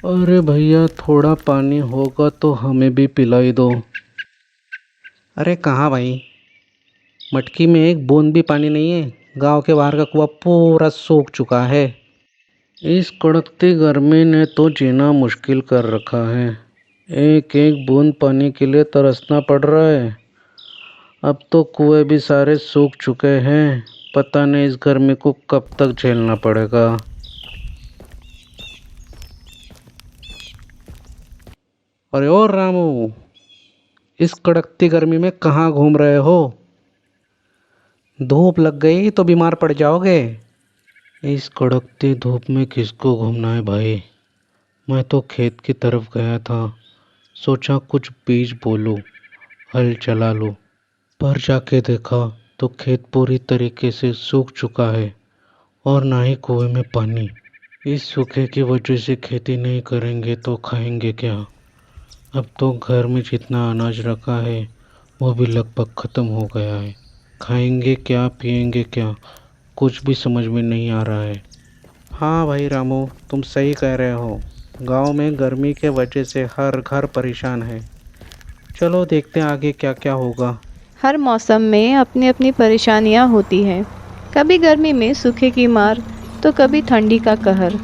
अरे भैया, थोड़ा पानी होगा तो हमें भी पिलाई दो। अरे कहाँ भाई, मटकी में एक बूंद भी पानी नहीं है। गांव के बाहर का कुआं पूरा सूख चुका है। इस कड़कती गर्मी ने तो जीना मुश्किल कर रखा है। एक एक बूंद पानी के लिए तरसना पड़ रहा है। अब तो कुएं भी सारे सूख चुके हैं। पता नहीं इस गर्मी को कब तक झेलना पड़ेगा। अरे ओ रामू, इस कड़कती गर्मी में कहाँ घूम रहे हो? धूप लग गई तो बीमार पड़ जाओगे। इस कड़कती धूप में किसको घूमना है भाई। मैं तो खेत की तरफ गया था। सोचा कुछ बीज बो लूं, हल चला लूं। पर जाके देखा तो खेत पूरी तरीके से सूख चुका है और ना ही कुएं में पानी। इस सूखे की वजह से खेती नहीं करेंगे तो खाएंगे क्या? अब तो घर में जितना अनाज रखा है वो भी लगभग ख़त्म हो गया है। खाएंगे क्या, पिएंगे क्या, कुछ भी समझ में नहीं आ रहा है। हाँ भाई रामू, तुम सही कह रहे हो। गांव में गर्मी के वजह से हर घर परेशान है। चलो देखते हैं आगे क्या क्या होगा। हर मौसम में अपनी अपनी परेशानियां होती हैं। कभी गर्मी में सूखे की मार तो कभी ठंडी का कहर।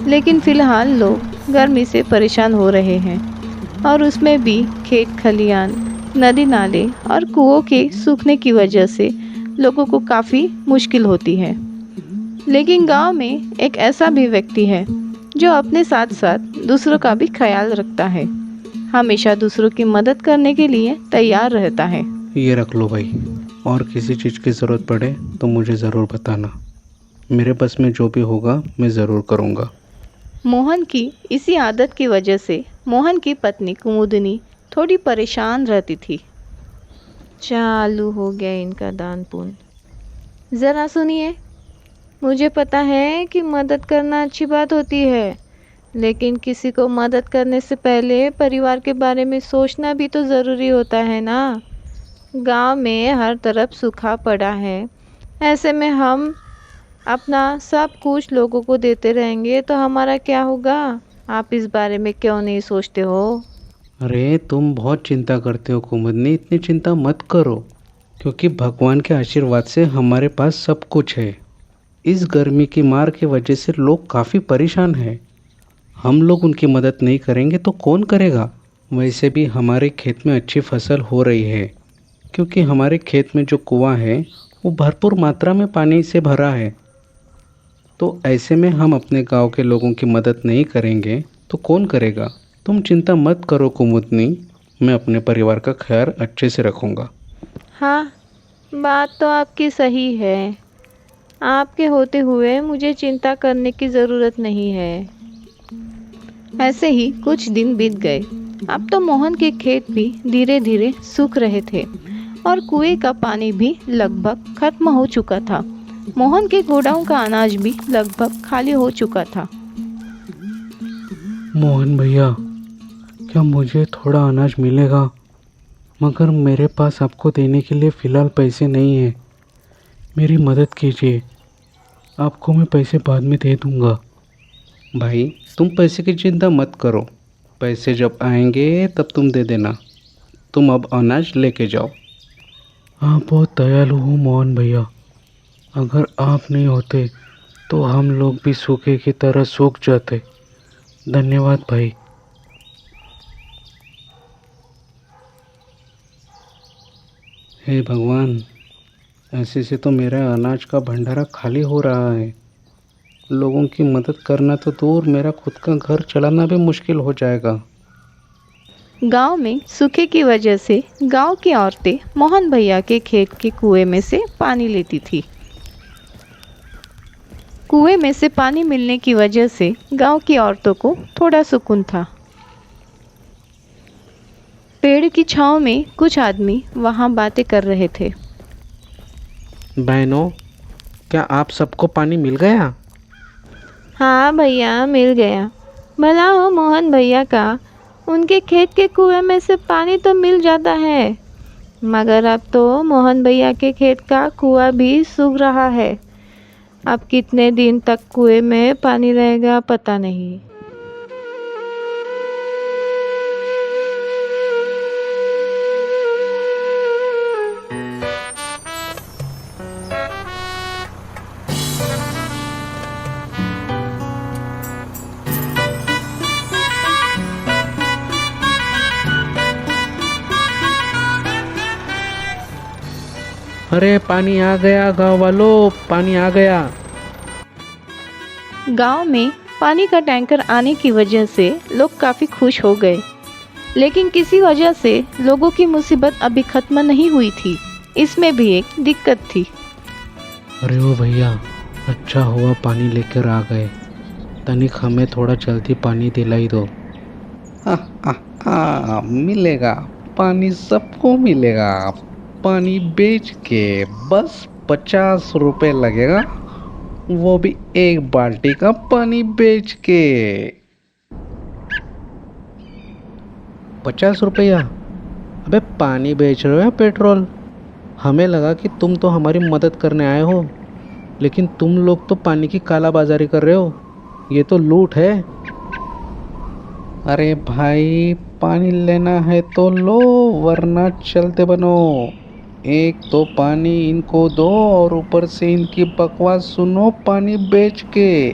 लेकिन फ़िलहाल लोग गर्मी से परेशान हो रहे हैं और उसमें भी खेत खलियान, नदी नाले और कुओं के सूखने की वजह से लोगों को काफ़ी मुश्किल होती है। लेकिन गांव में एक ऐसा भी व्यक्ति है जो अपने साथ साथ दूसरों का भी ख्याल रखता है। हमेशा दूसरों की मदद करने के लिए तैयार रहता है। ये रख लो भाई, और किसी चीज़ की ज़रूरत पड़े तो मुझे ज़रूर बताना। मेरे बस में जो भी होगा मैं ज़रूर करूँगा। मोहन की इसी आदत की वजह से मोहन की पत्नी कुमुदनी थोड़ी परेशान रहती थी। चालू हो गया इनका दान पुण्य। ज़रा सुनिए, मुझे पता है कि मदद करना अच्छी बात होती है, लेकिन किसी को मदद करने से पहले परिवार के बारे में सोचना भी तो ज़रूरी होता है ना। गांव में हर तरफ सूखा पड़ा है। ऐसे में हम अपना सब कुछ लोगों को देते रहेंगे तो हमारा क्या होगा? आप इस बारे में क्यों नहीं सोचते हो? अरे तुम बहुत चिंता करते हो कुमुदनी, इतनी चिंता मत करो, क्योंकि भगवान के आशीर्वाद से हमारे पास सब कुछ है। इस गर्मी की मार की वजह से लोग काफ़ी परेशान हैं। हम लोग उनकी मदद नहीं करेंगे तो कौन करेगा? वैसे भी हमारे खेत में अच्छी फसल हो रही है, क्योंकि हमारे खेत में जो कुआं है वो भरपूर मात्रा में पानी से भरा है। तो ऐसे में हम अपने गांव के लोगों की मदद नहीं करेंगे तो कौन करेगा? तुम चिंता मत करो कुमुदनी, मैं अपने परिवार का ख्याल अच्छे से रखूँगा। हाँ, बात तो आपकी सही है। आपके होते हुए मुझे चिंता करने की ज़रूरत नहीं है। ऐसे ही कुछ दिन बीत गए। अब तो मोहन के खेत भी धीरे धीरे सूख रहे थे और कुएं का पानी भी लगभग खत्म हो चुका था। मोहन के गोडाउन का अनाज भी लगभग खाली हो चुका था। मोहन भैया, क्या मुझे थोड़ा अनाज मिलेगा? मगर मेरे पास आपको देने के लिए फ़िलहाल पैसे नहीं हैं। मेरी मदद कीजिए, आपको मैं पैसे बाद में दे दूँगा। भाई, तुम पैसे की चिंता मत करो। पैसे जब आएंगे तब तुम दे देना। तुम अब अनाज लेके जाओ। आप बहुत दयालु हो मोहन भैया। अगर आप नहीं होते तो हम लोग भी सूखे की तरह सूख जाते। धन्यवाद भाई। हे भगवान, ऐसे से तो मेरा अनाज का भंडारा खाली हो रहा है। लोगों की मदद करना तो दूर, मेरा खुद का घर चलाना भी मुश्किल हो जाएगा। गांव में सूखे की वजह से गांव की औरतें मोहन भैया के खेत के कुएं में से पानी लेती थी। कुएं में से पानी मिलने की वजह से गांव की औरतों को थोड़ा सुकून था। पेड़ की छांव में कुछ आदमी वहां बातें कर रहे थे। बहनों, क्या आप सबको पानी मिल गया? हाँ भैया, मिल गया। भला हो मोहन भैया का। उनके खेत के कुएं में से पानी तो मिल जाता है, मगर अब तो मोहन भैया के खेत का कुआं भी सूख रहा है। अब कितने दिन तक कुएं में पानी रहेगा पता नहीं। अरे पानी आ गया गांव वालों, पानी आ गया। गांव में पानी का टैंकर आने की वजह से लोग काफ़ी खुश हो गए, लेकिन किसी वजह से लोगों की मुसीबत अभी ख़त्म नहीं हुई थी। इसमें भी एक दिक्कत थी। अरे ओ भैया, अच्छा हुआ पानी लेकर आ गए। तनिक हमें थोड़ा जल्दी पानी दिलाई दो। मिलेगा, पानी सबको मिलेगा। पानी बेच के बस 50 रुपए लगेगा, वो भी एक बाल्टी का पानी बेच के। 50 रुपया? अबे पानी बेच रहे हो या पेट्रोल? हमें लगा कि तुम तो हमारी मदद करने आए हो, लेकिन तुम लोग तो पानी की काला बाजारी कर रहे हो। ये तो लूट है। अरे भाई, पानी लेना है तो लो, वरना चलते बनो। एक तो पानी इनको दो और ऊपर से इनकी बकवास सुनो पानी बेच के।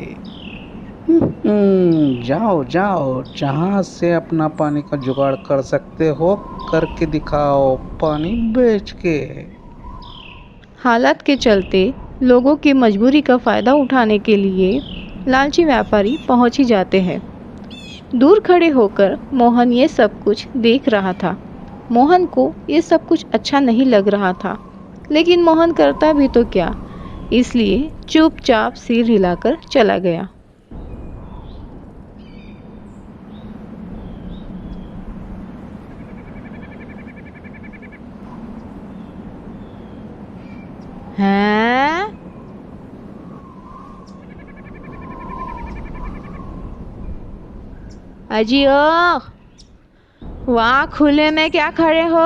जाओ जाओ, जहाँ से अपना पानी का जुगाड़ कर सकते हो करके दिखाओ, पानी बेच के। हालात के चलते लोगों की मजबूरी का फ़ायदा उठाने के लिए लालची व्यापारी पहुंच ही जाते हैं। दूर खड़े होकर मोहन ये सब कुछ देख रहा था। मोहन को ये सब कुछ अच्छा नहीं लग रहा था, लेकिन मोहन करता भी तो क्या, इसलिए चुपचाप सिर हिलाकर चला गया। हैं? अजियो, वहाँ खुले में क्या खड़े हो?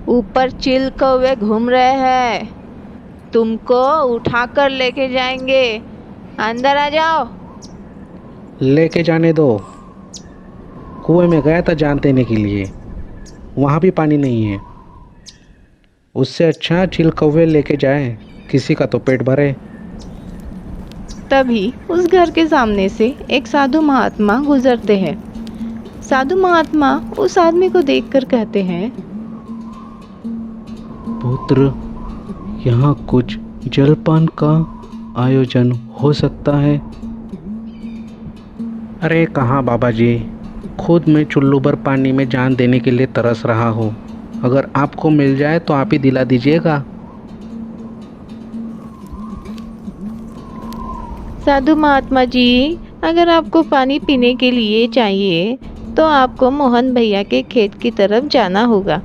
ऊपर चिल कौवे घूम रहे हैं, तुमको उठाकर लेके जाएंगे। अंदर आ जाओ। लेके जाने दो। कुएं में गया था जान देने के लिए, वहाँ भी पानी नहीं है। उससे अच्छा चिल कौवे लेके जाए, किसी का तो पेट भरे। तभी उस घर के सामने से एक साधु महात्मा गुजरते हैं। साधु महात्मा उस आदमी को देखकर कहते हैं, पुत्र, यहाँ कुछ जलपान का आयोजन हो सकता है? अरे कहाँ बाबा जी, खुद मैं चुल्लू भर पानी में जान देने के लिए तरस रहा हूँ। अगर आपको मिल जाए तो आप ही दिला दीजिएगा। साधु महात्मा जी, अगर आपको पानी पीने के लिए चाहिए तो आपको मोहन भैया के खेत की तरफ जाना होगा।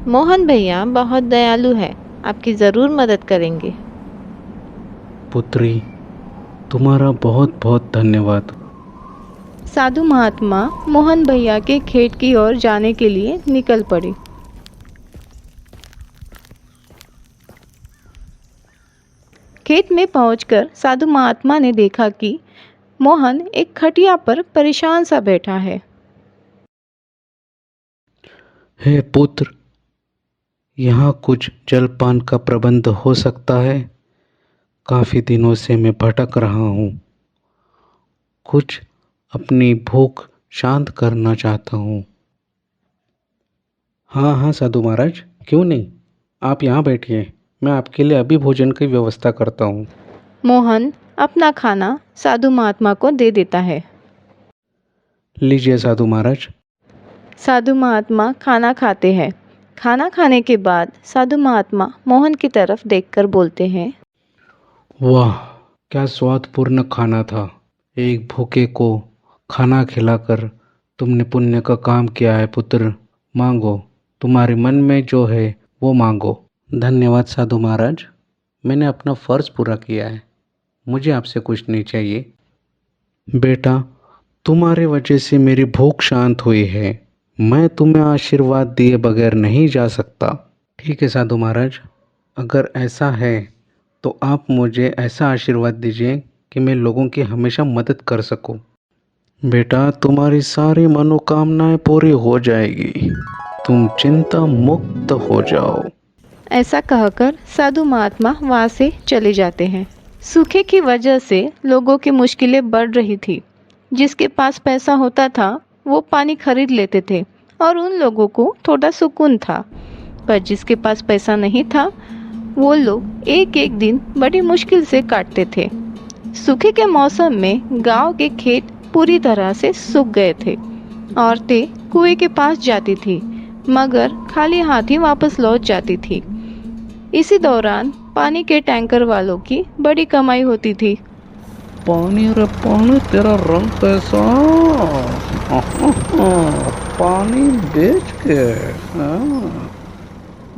मोहन भैया बहुत दयालु है, आपकी ज़रूर मदद करेंगे। पुत्री, तुम्हारा बहुत बहुत धन्यवाद। साधु महात्मा मोहन भैया के खेत की ओर जाने के लिए निकल पड़े। खेत में पहुंचकर साधु महात्मा ने देखा कि मोहन एक खटिया पर परेशान सा बैठा है। हे पुत्र, यहाँ कुछ जलपान का प्रबंध हो सकता है? काफ़ी दिनों से मैं भटक रहा हूँ, कुछ अपनी भूख शांत करना चाहता हूँ। हाँ हाँ साधु महाराज, क्यों नहीं, आप यहाँ बैठिए, मैं आपके लिए अभी भोजन की व्यवस्था करता हूँ। मोहन अपना खाना साधु महात्मा को दे देता है। लीजिए साधु महाराज। साधु महात्मा खाना खाते हैं। खाना खाने के बाद साधु महात्मा मोहन की तरफ देखकर बोलते हैं, वाह, क्या स्वादपूर्ण खाना था। एक भूखे को खाना खिलाकर तुमने पुण्य का काम किया है पुत्र। मांगो, तुम्हारे मन में जो है वो मांगो। धन्यवाद साधु महाराज, मैंने अपना फ़र्ज़ पूरा किया है, मुझे आपसे कुछ नहीं चाहिए। बेटा, तुम्हारी वजह से मेरी भूख शांत हुई है, मैं तुम्हें आशीर्वाद दिए बगैर नहीं जा सकता। ठीक है साधु महाराज, अगर ऐसा है तो आप मुझे ऐसा आशीर्वाद दीजिए कि मैं लोगों की हमेशा मदद कर सकूं। बेटा, तुम्हारी सारी मनोकामनाएं पूरी हो जाएगी, तुम चिंता मुक्त हो जाओ। ऐसा कहकर साधु महात्मा वहाँ से चले जाते हैं। सूखे की वजह से लोगों की मुश्किलें बढ़ रही थी। जिसके पास पैसा होता था वो पानी खरीद लेते थे और उन लोगों को थोड़ा सुकून था। पर जिसके पास पैसा नहीं था वो लोग एक एक दिन बड़ी मुश्किल से काटते थे। सूखे के मौसम में गांव के खेत पूरी तरह से सूख गए थे। औरतें कुएं के पास जाती थी मगर खाली हाथ ही वापस लौट जाती थी। इसी दौरान पानी के टैंकर वालों की बड़ी कमाई होती थी। पानी रे पानी, तेरा रंग कैसा? पानी बेच के, हाँ।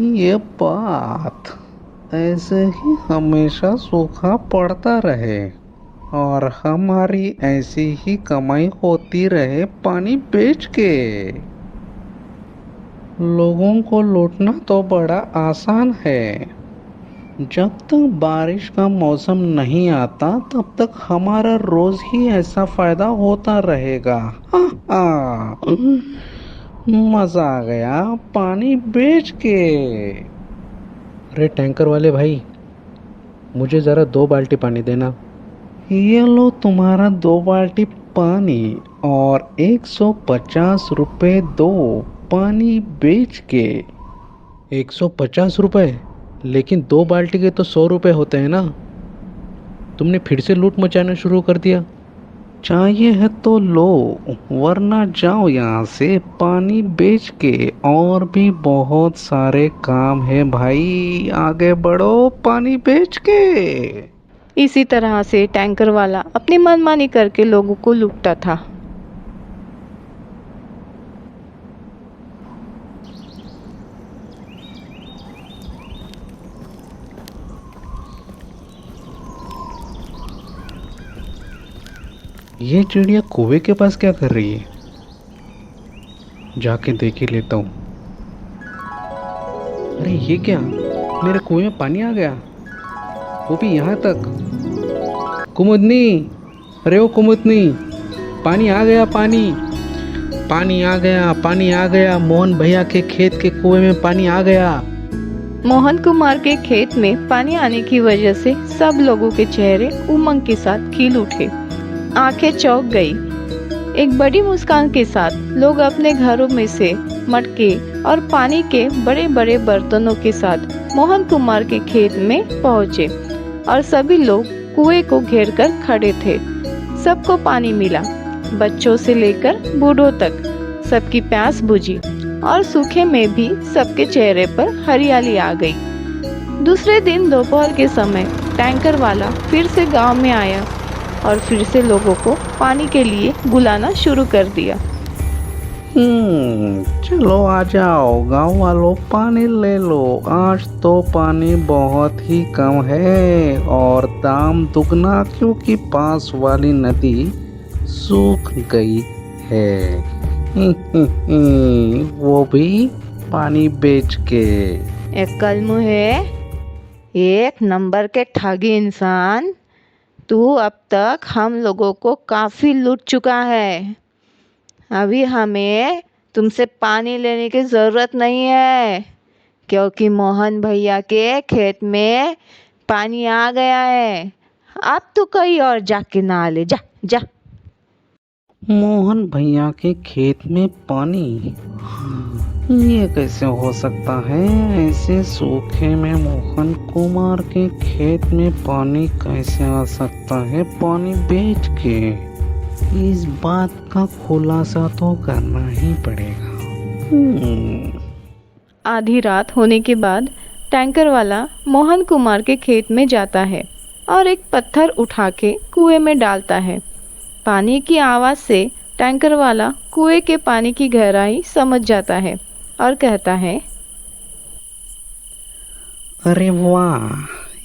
ये बात ऐसे ही हमेशा सूखा पड़ता रहे और हमारी ऐसी ही कमाई होती रहे पानी बेच के। लोगों को लूटना तो बड़ा आसान है। जब तक बारिश का मौसम नहीं आता तब तक हमारा रोज ही ऐसा फायदा होता रहेगा। मजा आ गया पानी बेच के। अरे टैंकर वाले भाई, मुझे ज़रा 2 बाल्टी पानी देना। ये लो तुम्हारा 2 बाल्टी पानी और 150 रुपए दो पानी बेच के। 150 रुपए? लेकिन 2 बाल्टी के तो 100 रुपए होते हैं ना। तुमने फिर से लूट मचाना शुरू कर दिया। चाहिए है तो लो, वरना जाओ यहाँ से पानी बेच के। और भी बहुत सारे काम है भाई, आगे बढ़ो पानी बेच के। इसी तरह से टैंकर वाला अपनी मनमानी करके लोगों को लूटता था। ये चिड़िया कुएं के पास क्या कर रही है? जाके देख ही लेता हूँ। अरे ये क्या, मेरे कुएं में पानी आ गया, वो भी यहाँ तक। कुमुदनी, अरे ओ कुमुदनी, पानी आ गया, पानी पानी आ गया, पानी आ गया। मोहन भैया के खेत के कुएं में पानी आ गया। मोहन कुमार के खेत में पानी आने की वजह से सब लोगों के चेहरे उमंग के साथ खिल उठे, आंखें चौंक गई। एक बड़ी मुस्कान के साथ लोग अपने घरों में से मटके और पानी के बड़े बड़े बर्तनों के साथ मोहन कुमार के खेत में पहुंचे और सभी लोग कुएं को घेर कर खड़े थे। सबको पानी मिला, बच्चों से लेकर बूढ़ों तक सबकी प्यास बुझी और सूखे में भी सबके चेहरे पर हरियाली आ गई। दूसरे दिन दोपहर के समय टैंकर वाला फिर से गांव में आया और फिर से लोगों को पानी के लिए बुलाना शुरू कर दिया। चलो आ जाओ गांव वालों, पानी ले लो। आज तो पानी बहुत ही कम है और दाम दुगना, क्योंकि पास वाली नदी सूख गई है। वो भी पानी बेच के। एक कलम है, एक नंबर के ठगी इंसान। तू अब तक हम लोगों को काफी लूट चुका है। अभी हमें तुमसे पानी लेने की जरूरत नहीं है, क्योंकि मोहन भैया के खेत में पानी आ गया है। अब तू कहीं और जाके नहा ले, जा जा। मोहन भैया के खेत में पानी? ये कैसे हो सकता है? ऐसे सूखे में मोहन कुमार के खेत में पानी कैसे आ सकता है पानी बेच के? इस बात का खुलासा तो करना ही पड़ेगा। आधी रात होने के बाद टैंकर वाला मोहन कुमार के खेत में जाता है और एक पत्थर उठा के कुएं में डालता है। पानी की आवाज़ से टैंकर वाला कुएं के पानी की गहराई समझ जाता है और कहता है, अरे वाह,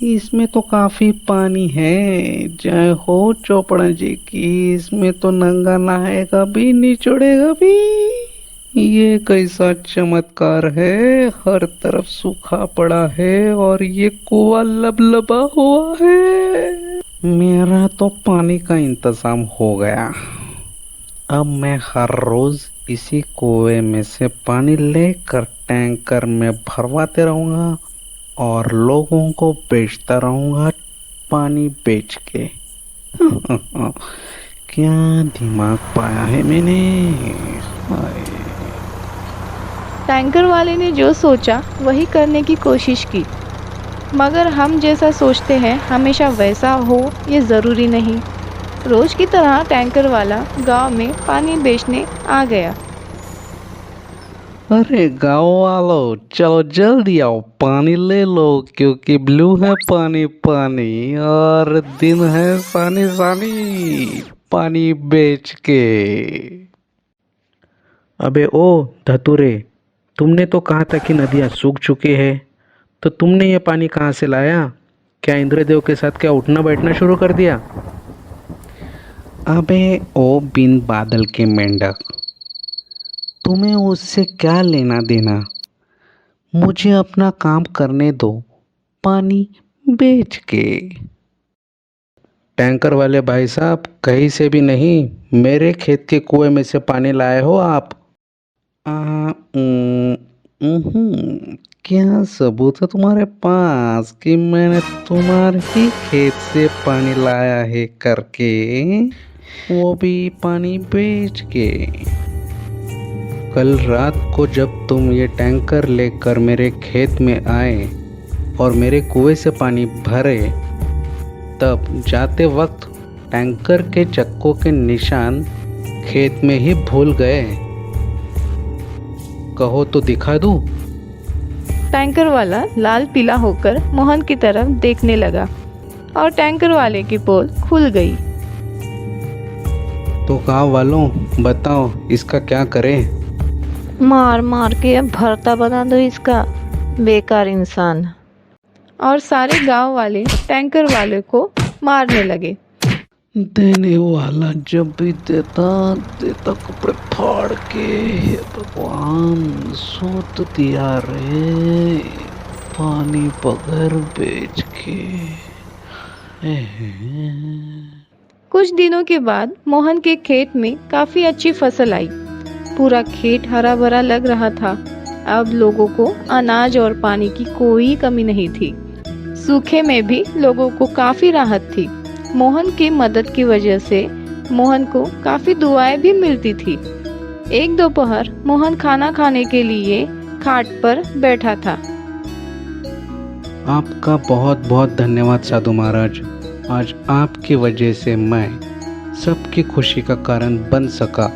इसमें तो काफी पानी है। जय हो चोपड़ा जी की। इसमें तो नंगा नहाएगा भी, निचोड़ेगा भी। ये कैसा चमत्कार है, हर तरफ सूखा पड़ा है और ये कुआं लबलबा हुआ है। मेरा तो पानी का इंतजाम हो गया। अब मैं हर रोज इसी कुएं में से पानी लेकर टैंकर में भरवाते रहूंगा और लोगों को बेचता रहूंगा पानी बेच के। क्या दिमाग पाया है मैंने। हाय। टैंकर वाले ने जो सोचा वही करने की कोशिश की, मगर हम जैसा सोचते हैं हमेशा वैसा हो ये ज़रूरी नहीं। रोज़ की तरह टैंकर वाला गांव में पानी बेचने आ गया। अरे गाँव वालों, चलो जल्दी आओ, पानी ले लो, क्योंकि ब्लू है पानी पानी और दिन है सानी सानी पानी बेच के। अबे ओ धतूरे, तुमने तो कहा था कि नदियाँ सूख चुकी है, तो तुमने ये पानी कहाँ से लाया? क्या इंद्रदेव के साथ क्या उठना बैठना शुरू कर दिया? अबे ओ बिन बादल के मेंढक, तुम्हें उससे क्या लेना देना? मुझे अपना काम करने दो, पानी बेच के। टैंकर वाले भाई साहब, कहीं से भी नहीं, मेरे खेत के कुएं में से पानी लाए हो आप? आ, उम, क्या सबूत है तुम्हारे पास कि मैंने तुम्हारे ही खेत से पानी लाया है करके, वो भी पानी बेच के? कल रात को जब तुम ये टैंकर लेकर मेरे खेत में आए और मेरे कुएं से पानी भरे, तब जाते वक्त टैंकर के चक्कों के निशान खेत में ही भूल गए। कहो तो दिखा दूं? टैंकर वाला लाल पीला होकर मोहन की तरफ देखने लगा और टैंकर वाले की पोल खुल गई। तो गाँव वालों, बताओ इसका क्या करें? मार मार के भरता बना दो इसका, बेकार इंसान। और सारे गांव वाले टैंकर वाले को मारने लगे। देने वाला जब भी देता देता कपड़े फाड़ के। हे भगवान, सूत दिया रे, पानी बगैर बेच के। कुछ दिनों के बाद मोहन के खेत में काफी अच्छी फसल आई। पूरा खेत हरा भरा लग रहा था। अब लोगों को अनाज और पानी की कोई कमी नहीं थी। सूखे में भी लोगों को काफी राहत थी। मोहन की मदद की वजह से मोहन को काफी दुआएं भी मिलती थी। एक दोपहर मोहन खाना खाने के लिए खाट पर बैठा था। आपका बहुत बहुत धन्यवाद साधु महाराज। आज आपकी वजह से मैं सबकी खुशी का कारण बन सका।